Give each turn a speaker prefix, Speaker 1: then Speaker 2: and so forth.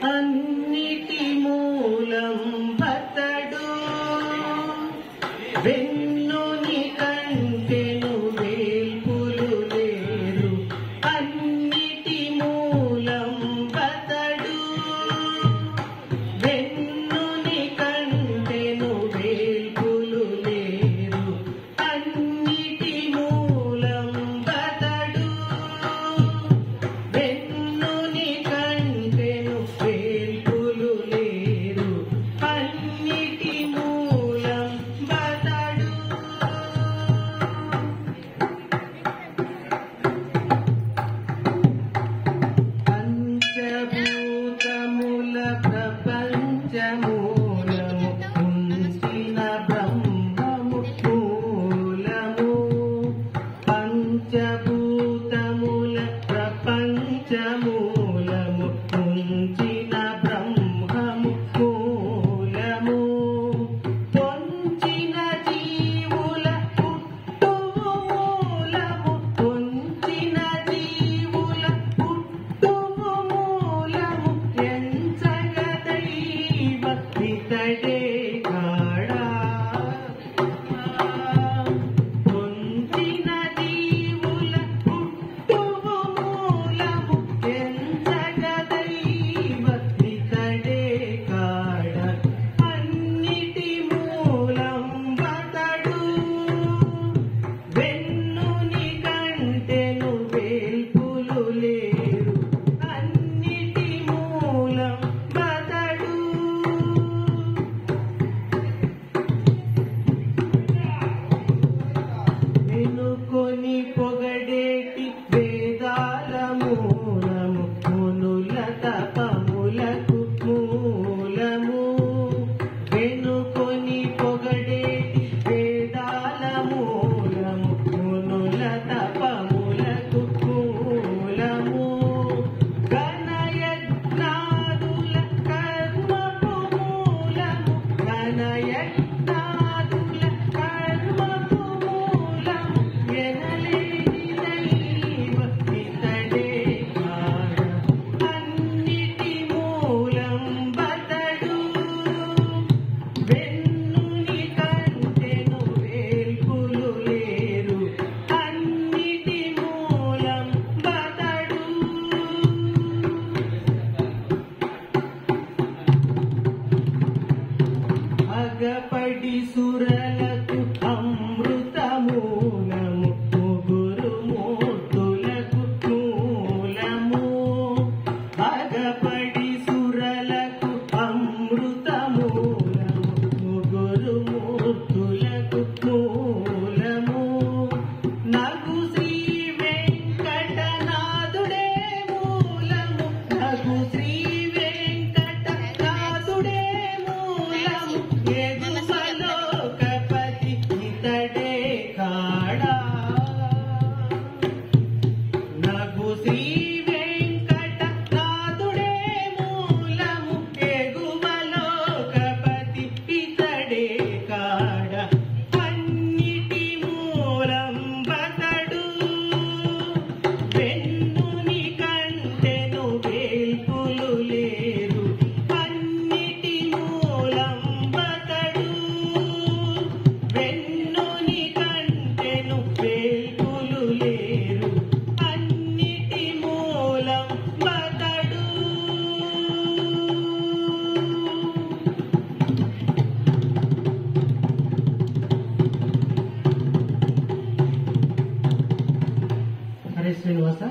Speaker 1: అన్నిటి మూలం బతడు వెన్నుని కంటెను వేల్పులు లేరు. అన్నిటి మూలం బతడు వెన్నుని కంటెను వేల్పులు లేరు. అన్నిటి మూలం బతడు వెన్నుని కంటెను వేల్పులు లేరు. అన్నిటి మూలం బతడు. పంచభూతముల ప్రపంచమూలము ఉంచిన బ్రహ్మము మూలము. పంచభూతముల ప్రపంచమూలము ఉంచిన బ్రహ్మము మూలము. పొంచిన జీవుల పుట్టువు మూలము. పొంచిన జీవుల పుట్టువు మూలము. ఎంచగదైవ ఇతడే కాడా. పొంచిన జీవుల పుట్టువు మూలము. ఎంచగదైవ ఇతడే కాడా. అన్నిటి మూలం బతడు వెన్నుని కంటెను వేల్పులు లేరు. అన్నిటి మూలం బతడు. వెనుకొని పొగడేటి వేదాల మూలము మునుల తపములకు మూలము. వెనుకొని పొగడేటి వేదాల మూలము మునుల తపములకు మూలము. ఘనయజ్ఞాదుల కర్మపు మూలము. ఘనయజ్ఞాదుల కర్మపు మూలము. ఎనలేని దైవ ఇతడే కాడ. అన్నిటి మూలం బతడు వెన్నుని కంటెను వేల్పులు లేరు. అన్నిటి మూలం బతడు. అగపడి సురలకు అమృతమూలము. ముగురు మూర్తులకు మూలము. అగపడి సురలకు అమృతమూలము. ముగురు మూర్తులకు మూలము. నగు శ్రీ వెంకటనాథుడే మూలము. నగు శ్రీ వెంకటనాథుడే మూలము. ఎగుమలోకపతి ఇతడే కాడా. నగు శ్రీ వెంకటనాథుడే మూలము. ఎగుమలోకపతి ఇతడే కాడా. అన్నిటి మూలం బతడు వెన్నుని కంటెను వేల్పులు లేరు. అన్నిటి మూలం బతడు వెన్నుని కంటెను వేల్పులు లేరు. అన్నిటి మూలం బతడు. హరే శ్రీనివాస.